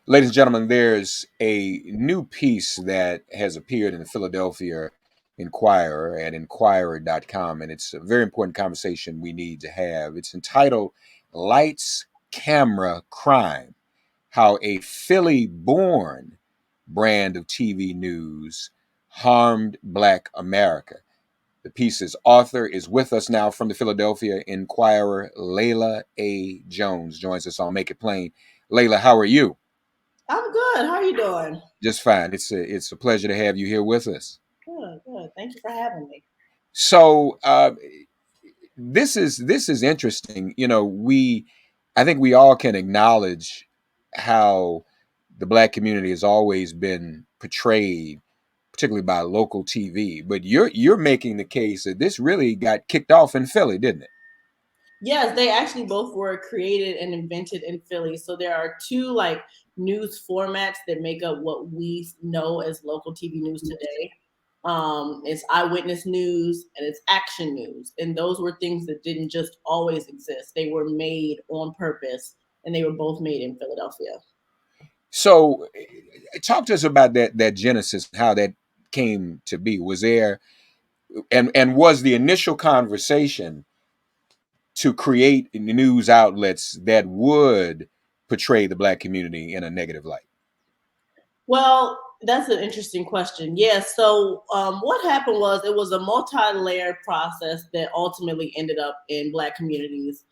Ladies and gentlemen, there's a new piece that has appeared in the Philadelphia Inquirer at Inquirer.com, and it's a very important conversation we need to have. It's entitled Lights, Camera, Crime: How a Philly Born Brand of TV News Harmed Black America. The piece's author is with us now from the Philadelphia Inquirer. Layla A. Jones joins us on Make It Plain. Layla, how are you? I'm good. How are you doing? Just fine. It's a pleasure to have you here with us. Good, good. Thank you for having me. So this is interesting. I think we all can acknowledge how the black community has always been portrayed, particularly by local TV. But you're making the case that this really got kicked off in Philly, didn't it? Yes, they actually both were created and invented in Philly. So there are two news formats that make up what we know as local TV news today. It's eyewitness news and it's action news. And those were things that didn't just always exist. They were made on purpose and they were both made in Philadelphia. So talk to us about that genesis, how that came to be. Was there and was the initial conversation to create news outlets that would portray the black community in a negative light? Well, that's an interesting question. Yeah. So, what happened was it was a multi-layered process that ultimately ended up in Black communities,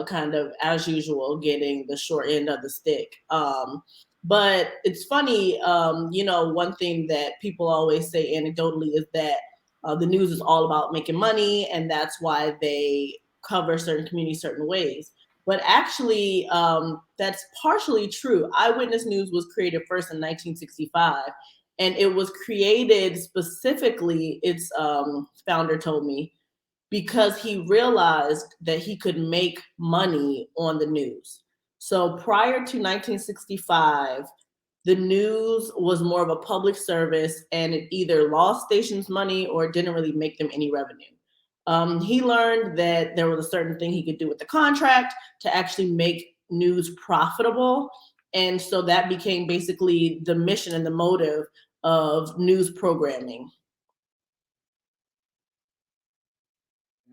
kind of as usual, getting the short end of the stick. But it's funny, one thing that people always say anecdotally is that the news is all about making money, and that's why they cover certain communities certain ways. But actually, that's partially true. Eyewitness News was created first in 1965, and it was created specifically, its founder told me, because he realized that he could make money on the news. So prior to 1965, the news was more of a public service and it either lost stations money or it didn't really make them any revenue. He learned that there was a certain thing he could do with the contract to actually make news profitable. And so that became basically the mission and the motive of news programming.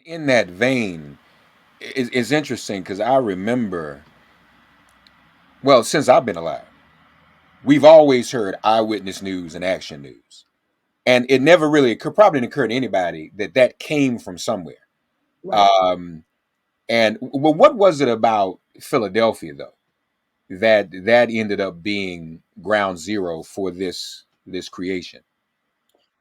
In that vein, it's interesting because I remember, well, since I've been alive, we've always heard eyewitness news and action news. And it never really could probably didn't occur to anybody that came from somewhere. Right. Um, and well, what was it about Philadelphia though that ended up being ground zero for this creation?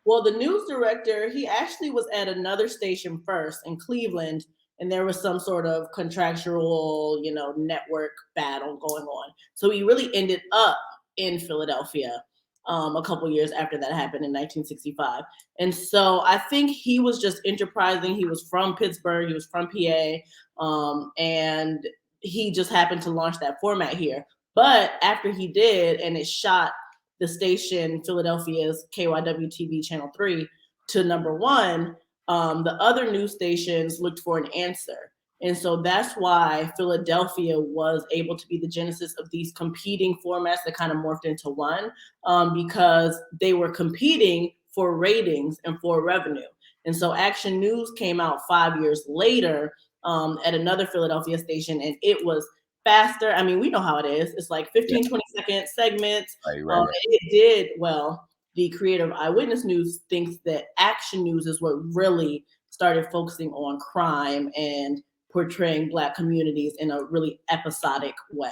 Well, the news director, he actually was at another station first in Cleveland, and there was some sort of contractual, network battle going on. So he really ended up in Philadelphia a couple years after that happened in 1965. And so I think he was just enterprising. He was from Pittsburgh, he was from PA, and he just happened to launch that format here. But after he did, and it shot the station Philadelphia's KYW TV Channel 3 to number one, the other news stations looked for an answer. And so that's why Philadelphia was able to be the genesis of these competing formats that kind of morphed into one, because they were competing for ratings and for revenue. And so Action News came out 5 years later at another Philadelphia station, and it was faster. I mean, we know how it is. It's like Yeah, 15, 20 second segments. right, right, right. And it did well. The creator of Eyewitness News thinks that Action News is what really started focusing on crime and portraying Black communities in a really episodic way.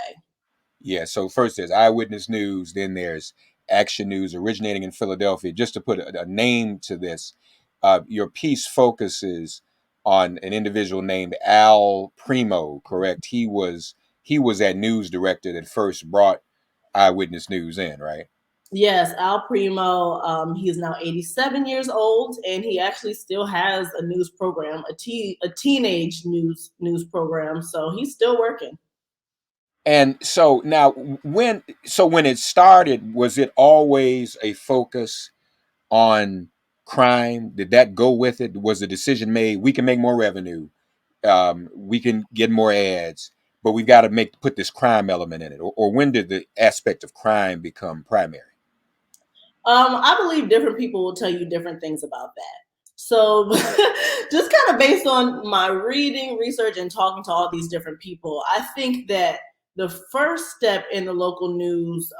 Yeah. So first there's eyewitness news, then there's action news originating in Philadelphia. Just to put a name to this, your piece focuses on an individual named Al Primo. Correct? He was that news director that first brought eyewitness news in, right? Yes, Al Primo. He is now 87 years old, and he actually still has a news program, a teenage news program. So he's still working. And so now, when it started, was it always a focus on crime? Did that go with it? Was the decision made? We can make more revenue. We can get more ads, but we've got to put this crime element in it, or when did the aspect of crime become primary? I believe different people will tell you different things about that. So, just kind of based on my reading, research, and talking to all these different people, I think that the first step in the local news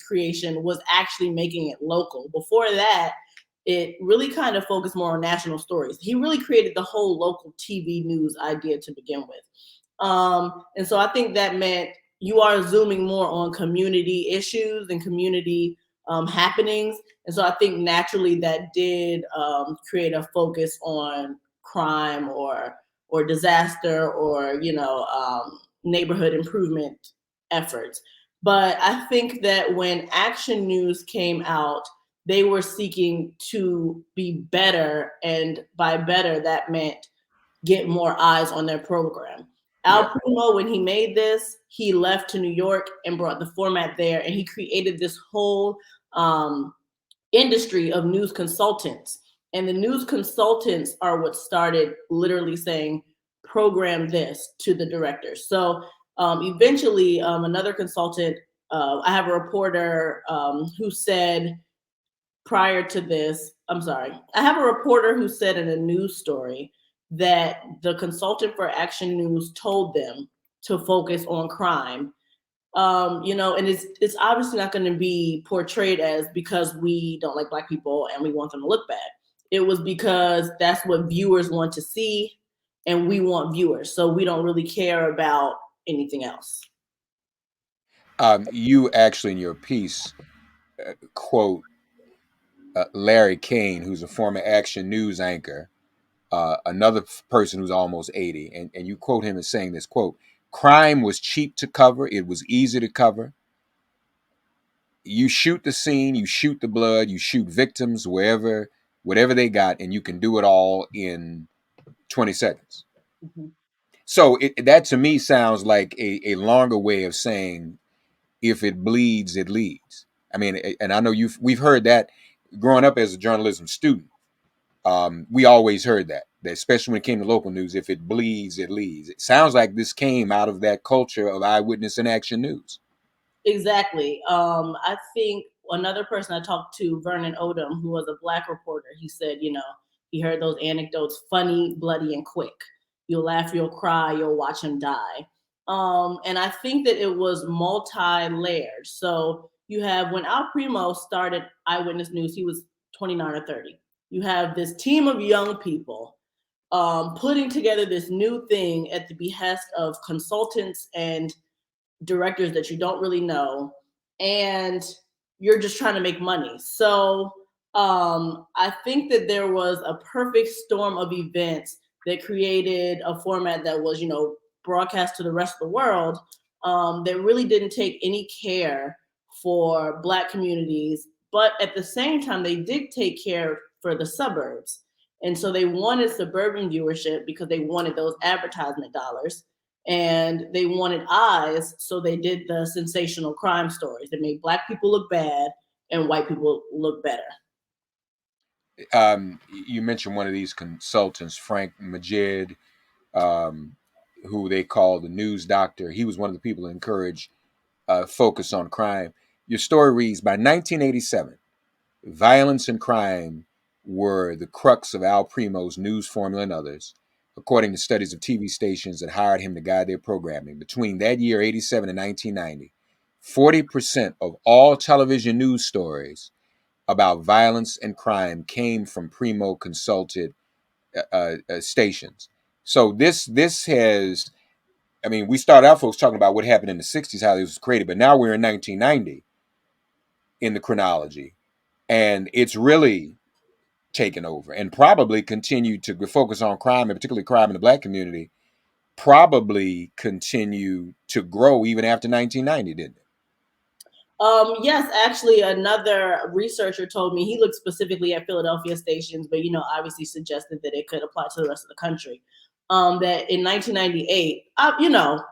creation was actually making it local. Before that, it really kind of focused more on national stories. He really created the whole local TV news idea to begin with. And so I think that meant you are zooming more on community issues and community happenings. And so I think naturally that did create a focus on crime or disaster or neighborhood improvement efforts. But I think that when Action News came out, they were seeking to be better, and by better that meant get more eyes on their program. Al Yeah. Primo, when he made this, he left to New York and brought the format there, and he created this whole um, industry of news consultants. And the news consultants are what started literally saying, program this to the directors. So eventually, another consultant, I have a reporter who said prior to this, I'm sorry, I have a reporter who said in a news story that the consultant for Action News told them to focus on crime. And it's obviously not going to be portrayed as because we don't like Black people and we want them to look bad. It was because that's what viewers want to see, and we want viewers, so we don't really care about anything else. You actually in your piece quote Larry King, who's a former Action News anchor, another person who's almost 80, and you quote him as saying this quote: "Crime was cheap to cover. It was easy to cover. You shoot the scene, you shoot the blood, you shoot victims wherever, whatever they got, and you can do it all in 20 seconds." Mhm. So that to me sounds like a longer way of saying if it bleeds, it leads. I mean, and I know we've heard that growing up as a journalism student. We always heard that especially when it came to local news, if it bleeds, it leads. It sounds like this came out of that culture of eyewitness and action news. Exactly. I think another person I talked to, Vernon Odom, who was a Black reporter, he said, he heard those anecdotes, funny, bloody, and quick. You'll laugh, you'll cry, you'll watch him die. And I think that it was multi-layered. So you have, when Al Primo started Eyewitness News, he was 29 or 30. You have this team of young people putting together this new thing at the behest of consultants and directors that you don't really know, and you're just trying to make money. So I think that there was a perfect storm of events that created a format that was, broadcast to the rest of the world, that really didn't take any care for Black communities, but at the same time, they did take care for the suburbs. And so they wanted suburban viewership because they wanted those advertisement dollars and they wanted eyes, so they did the sensational crime stories that made Black people look bad and white people look better. You mentioned one of these consultants, Frank Majid, um, who they call the news doctor. He was one of the people who encouraged focus on crime. Your story reads: by 1987, violence and crime were the crux of Al Primo's news formula and others, according to studies of TV stations that hired him to guide their programming. Between that year, 87, and 1990, 40% of all television news stories about violence and crime came from Primo consulted stations. So this has, I mean, we started out folks talking about what happened in the 60s, how this was created, but now we're in 1990 in the chronology, and it's really taken over and probably continue to focus on crime, and particularly crime in the Black community, probably continue to grow even after 1990, didn't it? Yes, actually, another researcher told me he looked specifically at Philadelphia stations, but obviously suggested that it could apply to the rest of the country. That in 1998,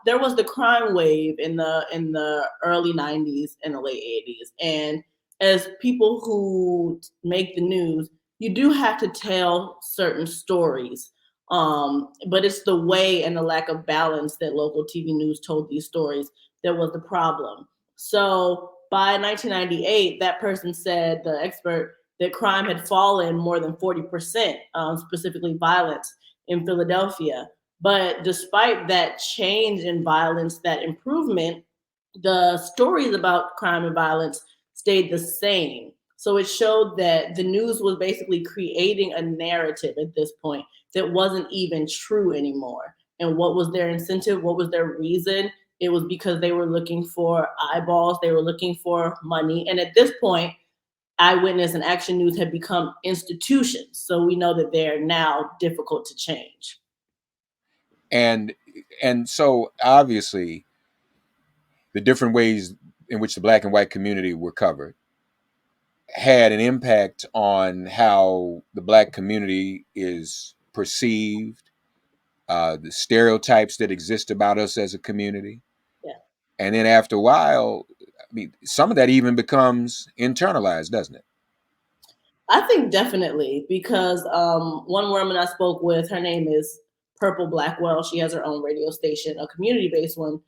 there was the crime wave in the early 90s and the late 80s, and as people who make the news, you do have to tell certain stories. But it's the way and the lack of balance that local TV news told these stories that was the problem. So by 1998, that person said, the expert, that crime had fallen more than 40%, specifically violence in Philadelphia. But despite that change in violence, that improvement, the stories about crime and violence stayed the same. So it showed that the news was basically creating a narrative at this point that wasn't even true anymore. And what was their incentive? What was their reason? It was because they were looking for eyeballs, they were looking for money. And at this point, eyewitness and action news had become institutions. So we know that they're now difficult to change. And so obviously the different ways in which the black and white community were covered had an impact on how the black community is perceived, the stereotypes that exist about us as a community. Yeah. And then after a while, I mean, some of that even becomes internalized, doesn't it? I think definitely because one woman I spoke with, her name is Purple Blackwell. She has her own radio station, a community based one.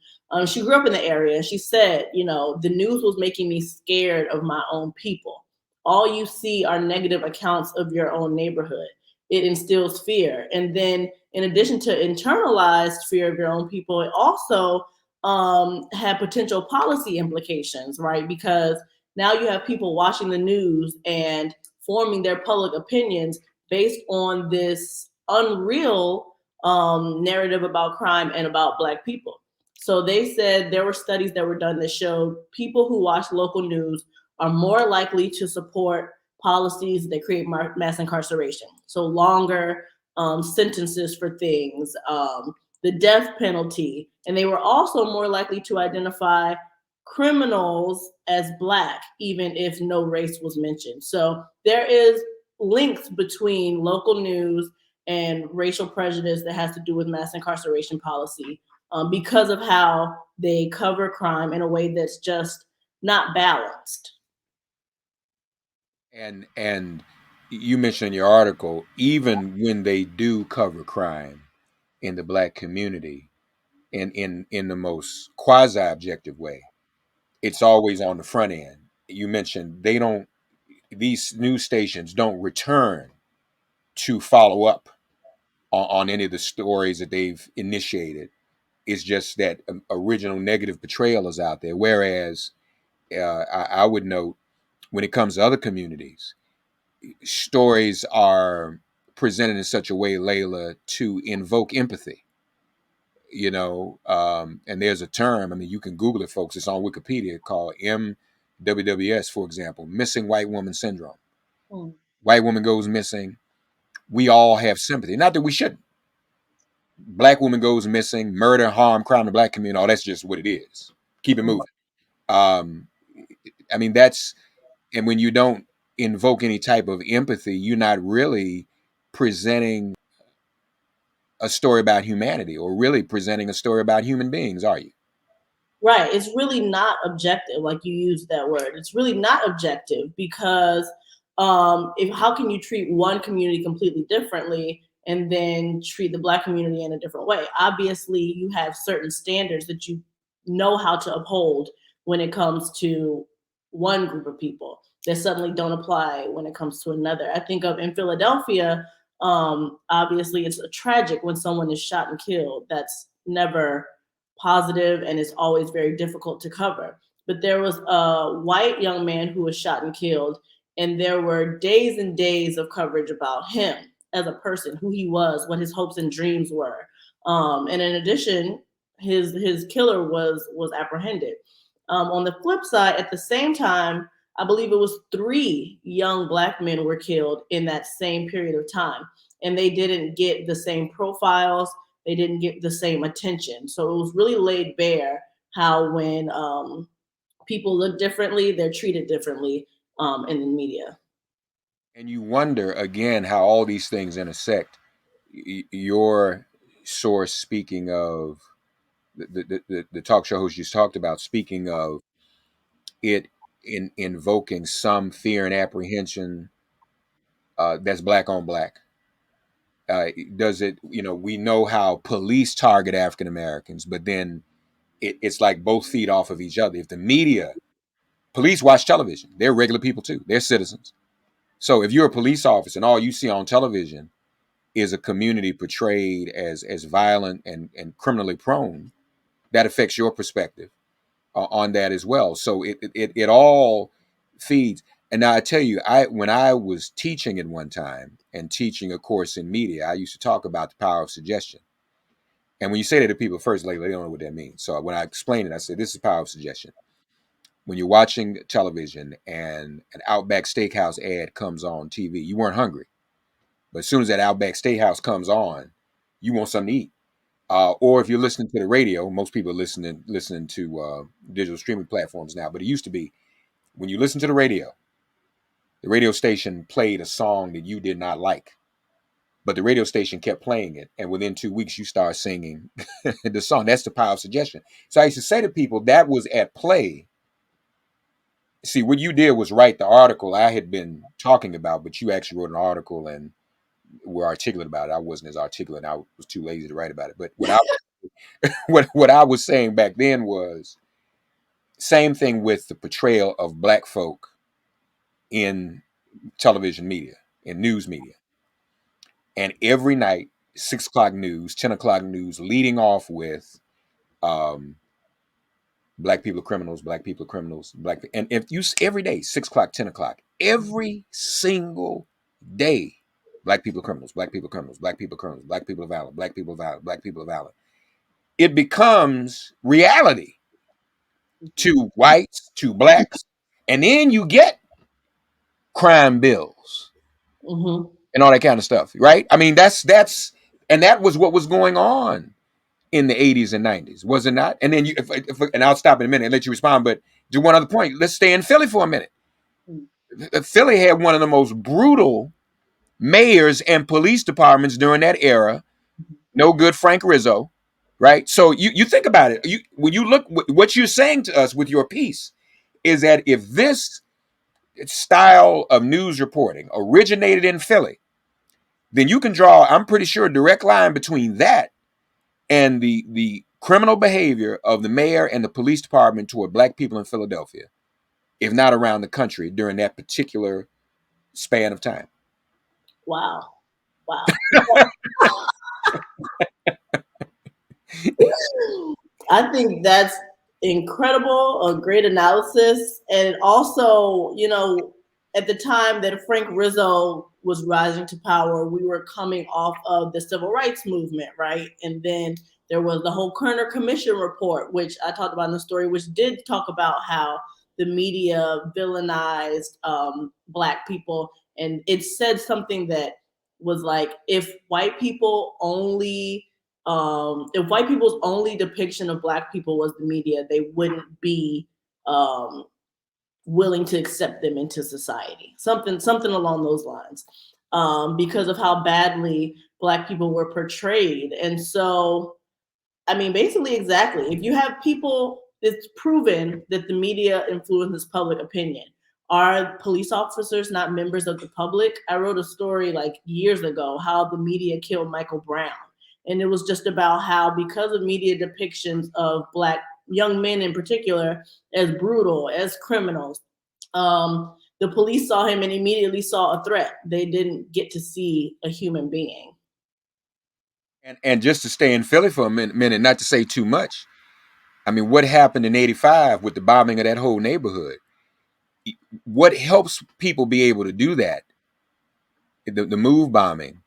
She grew up in the area and she said, the news was making me scared of my own people. All you see are negative accounts of your own neighborhood. It instills fear. And then, in addition to internalized fear of your own people, it also had potential policy implications, right? Because now you have people watching the news and forming their public opinions based on this unreal narrative about crime and about Black people. So they said there were studies that were done that showed people who watch local news are more likely to support policies that create mass incarceration. So longer sentences for things, the death penalty, and they were also more likely to identify criminals as Black, even if no race was mentioned. So there is links between local news and racial prejudice that has to do with mass incarceration policy, because of how they cover crime in a way that's just not balanced. And you mentioned in your article, even when they do cover crime in the black community in the most quasi objective way, it's always on the front end. You mentioned they don't, these news stations don't return to follow up on any of the stories that they've initiated. It's just that original negative portrayal is out there. Whereas I would note when it comes to other communities, stories are presented in such a way, Layla, to invoke empathy. And there's a term. I mean, you can Google it, folks. It's on Wikipedia called MWWS, for example, missing white woman syndrome. Mm. White woman goes missing. We all have sympathy. Not that we shouldn't. Black woman goes missing, murder, harm, crime in the black community. Oh, that's just what it is. Keep it moving. Um, I mean, and when you don't invoke any type of empathy, you're not really presenting a story about humanity or really presenting a story about human beings, are you? Right. It's really not objective, like you used that word. It's really not objective because if how can you treat one community completely differently and then treat the Black community in a different way? Obviously, you have certain standards that you know how to uphold when it comes to one group of people that suddenly don't apply when it comes to another. I think of in Philadelphia, obviously it's tragic when someone is shot and killed. That's never positive and it's always very difficult to cover. But there was a white young man who was shot and killed, and there were days and days of coverage about him as a person, who he was, what his hopes and dreams were. And in addition, his killer was apprehended. On the flip side, at the same time, I believe it was 3 young Black men were killed in that same period of time, and they didn't get the same profiles, they didn't get the same attention. So it was really laid bare how when people look differently, they're treated differently in the media. And you wonder again how all these things intersect. Your source, speaking of the talk show host you just talked about, speaking of it in invoking some fear and apprehension that's black on black. Does it, we know how police target African Americans, but then it's like both feed off of each other. If the media, police watch television, they're regular people too, they're citizens. So if you're a police officer and all you see on television is a community portrayed as violent and criminally prone, that affects your perspective on that as well. So it all feeds. And now I tell you, when I was teaching at one time and teaching a course in media, I used to talk about the power of suggestion. And when you say that to people first, like, they don't know what that means. So when I explain it, I said, this is the power of suggestion. When you're watching television and an Outback Steakhouse ad comes on TV, you weren't hungry. But as soon as that Outback Steakhouse comes on, you want something to eat. Or if you're listening to the radio, most people are listening to digital streaming platforms now. But it used to be when you listen to the radio station played a song that you did not like, but the radio station kept playing it, and within 2 weeks you start singing the song. That's the power of suggestion. So I used to say to people that was at play. See, what you did was write the article I had been talking about, but you actually wrote an article and were articulate about it. I wasn't as articulate. I was too lazy to write about it. But what I was saying back then was same thing with the portrayal of black folk in television media, in news media. And every night, 6 o'clock news, 10 o'clock news, leading off with um, black people are criminals, black people are criminals, and if you every day, 6 o'clock, 10 o'clock, every single day, black people are criminals, black people are criminals, black people are criminals, black people are violent, black people are violent, black people are violent. It becomes reality to whites, to blacks, and then you get crime bills Mm-hmm. and all that kind of stuff, right? I mean, and that was what was going on in the 80s and 90s, was it not? And then and I'll stop in a minute and let you respond, but do one other point. Let's stay in Philly for a minute. Philly had one of the most brutal mayors and police departments during that era. No good Frank Rizzo, right? So you think about it. When you look, what you're saying to us with your piece is that if this style of news reporting originated in Philly, then you can draw, I'm pretty sure, a direct line between that and the criminal behavior of the mayor and the police department toward black people in Philadelphia, if not around the country during that particular span of time. Wow. Wow. I think that's incredible, a great analysis. And also, at the time that Frank Rizzo was rising to power, we were coming off of the civil rights movement, right? And then there was the whole Kerner Commission report, which I talked about in the story, which did talk about how the media villainized Black people. And it said something that was like, if white people's only depiction of Black people was the media, they wouldn't be um, willing to accept them into society. Something along those lines, because of how badly Black people were portrayed. And so, I mean, basically, exactly. If you have people, it's proven that the media influences public opinion. Are police officers not members of the public? I wrote a story like years ago how the media killed Michael Brown. And it was just about how, because of media depictions of Black young men in particular as brutal, as criminals, the police saw him and immediately saw a threat. They didn't get to see a human being. And just to stay in Philly for a minute, not to say too much. I mean, what happened in '85 with the bombing of that whole neighborhood? What helps people be able to do that? The move bombing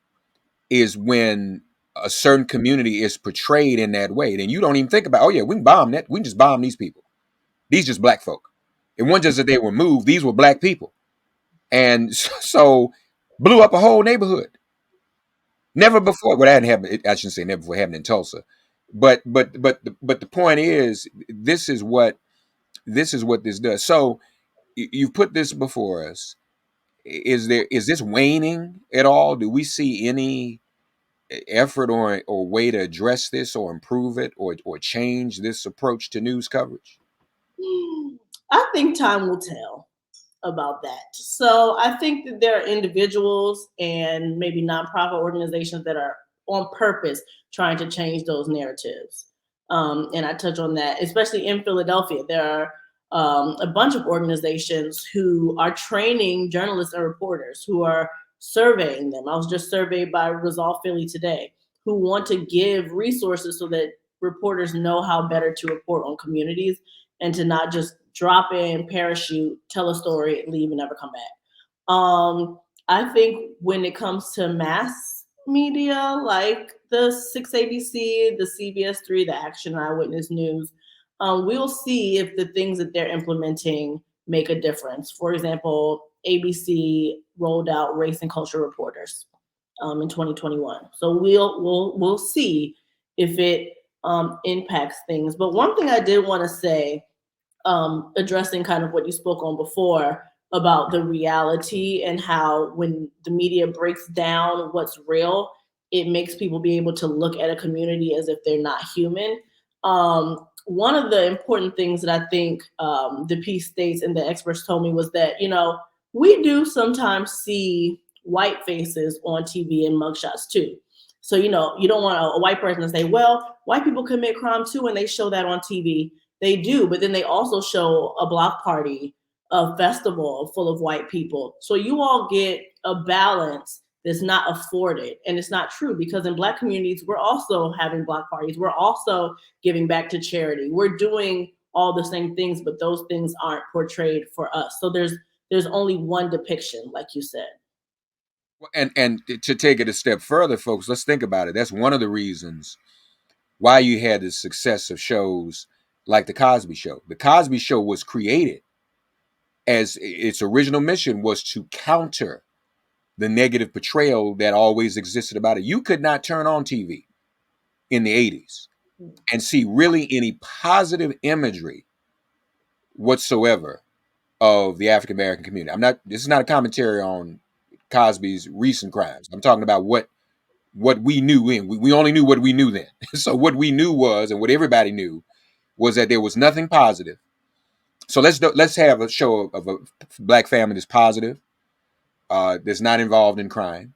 is when a certain community is portrayed in that way. Then you don't even think about, oh yeah, we can bomb that. We can just bomb these people. These just black folk. It wasn't just that they were moved; these were black people, and so blew up a whole neighborhood. Never before. Well, that hadn't happened. I shouldn't say never before happened in Tulsa, but the point is, this is what this does. So you've put this before us. Is this waning at all? Do we see any effort or way to address this or improve it or change this approach to news coverage? I think time will tell. about that. So I think that there are individuals and maybe nonprofit organizations that are on purpose trying to change those narratives. And I touch on that, especially in Philadelphia. There are a bunch of organizations who are training journalists and reporters, who are surveying them. I was just surveyed by Resolve Philly today, who want to give resources so that reporters know how better to report on communities and to not just drop in, parachute, tell a story, leave, and never come back. I think when it comes to mass media like the 6ABC, the CBS3, the Action Eyewitness News, we'll see if the things that they're implementing make a difference. For example, ABC rolled out race and culture reporters in 2021. So we'll see if it impacts things. But one thing I did want to say, addressing kind of what you spoke on before about the reality and how when the media breaks down what's real, it makes people be able to look at a community as if they're not human. One of the important things that I think the piece states and the experts told me was that, we do sometimes see white faces on TV and mugshots too. So, you don't want a white person to say, well, white people commit crime too, and they show that on TV. They do, but then they also show a block party, a festival full of white people. So you all get a balance that's not afforded. And it's not true, because in Black communities, we're also having block parties. We're also giving back to charity. We're doing all the same things, but those things aren't portrayed for us. So there's only one depiction, like you said. And to take it a step further, folks, let's think about it. That's one of the reasons why you had the success of shows like The Cosby Show. The Cosby Show was created as its original mission was to counter the negative portrayal that always existed about it. You could not turn on TV in the 80s and see really any positive imagery whatsoever of the African American community. This is not a commentary on Cosby's recent crimes. I'm talking about what we knew in. We only knew what we knew then. So what we knew was, and what everybody knew, was that there was nothing positive. So let's have a show of a Black family that's positive, that's not involved in crime.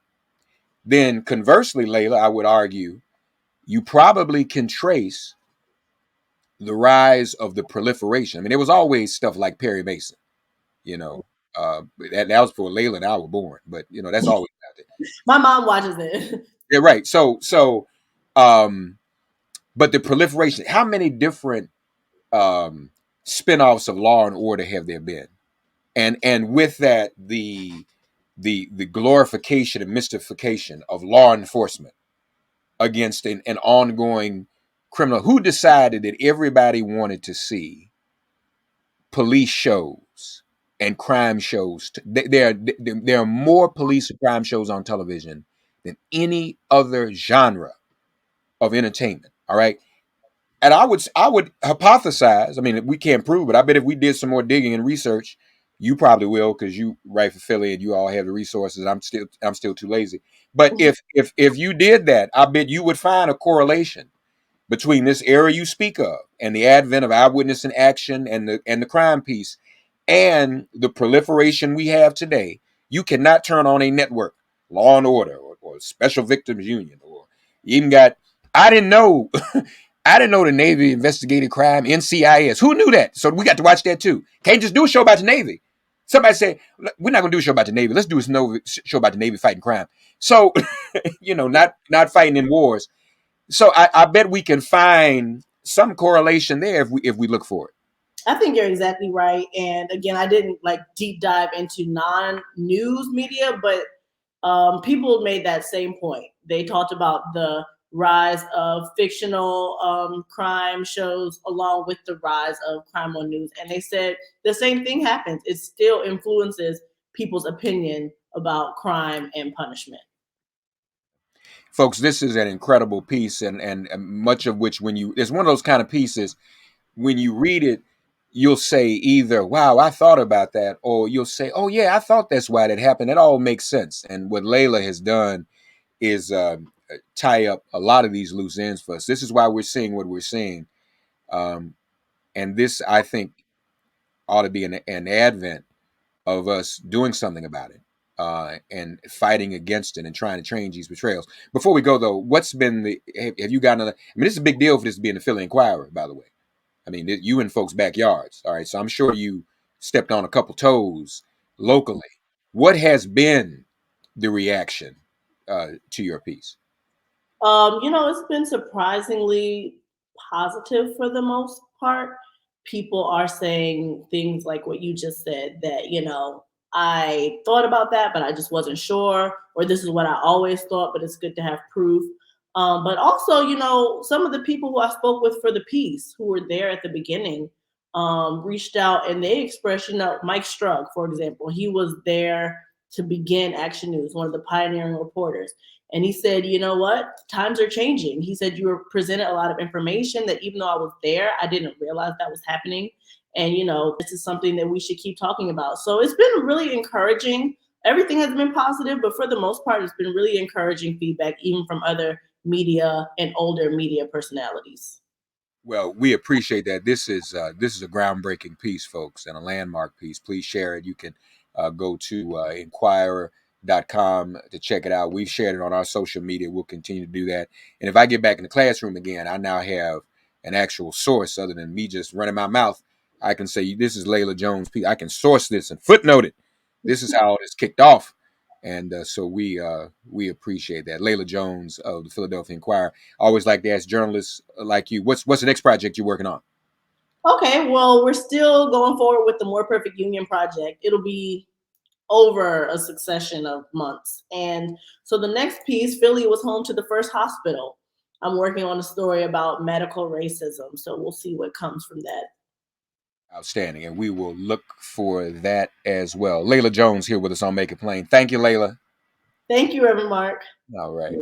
Then conversely, Layla, I would argue, you probably can trace the rise of the proliferation. I mean, there was always stuff like Perry Mason, you know. That was before Layla and I were born, but that's always out there. My mom watches it. Yeah, right. But the proliferation, how many different spin-offs of Law and Order have there been? And with that, the glorification and mystification of law enforcement against an ongoing criminal. Who decided that everybody wanted to see police shows and crime shows? There are more police and crime shows on television than any other genre of entertainment. All right. And I would hypothesize. I mean, we can't prove it. I bet if we did some more digging and research, you probably will, because you write for Philly and you all have the resources. I'm still too lazy. But if you did that, I bet you would find a correlation between this era you speak of and the advent of eyewitness in action and the crime piece and the proliferation we have today. You cannot turn on a network, Law and Order, or Special Victims Union, or you even got. I didn't know. I didn't know the Navy investigated crime, NCIS. Who knew that? So we got to watch that too. Can't just do a show about the Navy. Somebody say, we're not going to do a show about the Navy. Let's do a show about the Navy fighting crime. So, not fighting in wars. So I bet we can find some correlation there if we look for it. I think you're exactly right. And again, I didn't like deep dive into non-news media, but people made that same point. They talked about the rise of fictional crime shows along with the rise of crime on news. And they said the same thing happens. It still influences people's opinion about crime and punishment. Folks, this is an incredible piece, and much of which, it's one of those kind of pieces, when you read it, you'll say either, wow, I thought about that, or you'll say, oh yeah, I thought that's why that happened. It all makes sense. And what Layla has done is tie up a lot of these loose ends for us. This is why we're seeing what we're seeing. And this, I think, ought to be an advent of us doing something about it and fighting against it and trying to change these betrayals. Before we go, though, what's been the have you gotten? I mean, this is a big deal for this to be in the Philly Inquirer, by the way. I mean, you in folks' backyards, all right. So I'm sure you stepped on a couple toes locally. What has been the reaction to your piece? It's been surprisingly positive for the most part. People are saying things like what you just said, that, I thought about that, but I just wasn't sure, or this is what I always thought, but it's good to have proof. But also, some of the people who I spoke with for the piece who were there at the beginning reached out and they expressed, Mike Strug, for example, he was there to begin Action News, one of the pioneering reporters. And he said, you know what? Times are changing. He said, you were presented a lot of information that even though I was there, I didn't realize that was happening. And, this is something that we should keep talking about. So it's been really encouraging. Everything has been positive, but for the most part, it's been really encouraging feedback, even from other media and older media personalities. Well, we appreciate that. This is a groundbreaking piece, folks, and a landmark piece. Please share it. You can go to Inquirer.com to check it out. We've shared it on our social media. We'll continue to do that. And if I get back in the classroom again, I now have an actual source other than me just running my mouth. I can say this is Layla Jones' piece. I can source this and footnote it. This is how it's kicked off, and so we appreciate that. Layla Jones of the Philadelphia Inquirer. I always like to ask journalists like you, what's the next project you're working on? Okay, well, we're still going forward with the More Perfect Union project. It'll be over a succession of months. And so the next piece, Philly was home to the first hospital. I'm working on a story about medical racism. So we'll see what comes from that. Outstanding, and we will look for that as well. Layla Jones here with us on Make It Plain. Thank you, Layla. Thank you, Reverend Mark. All right.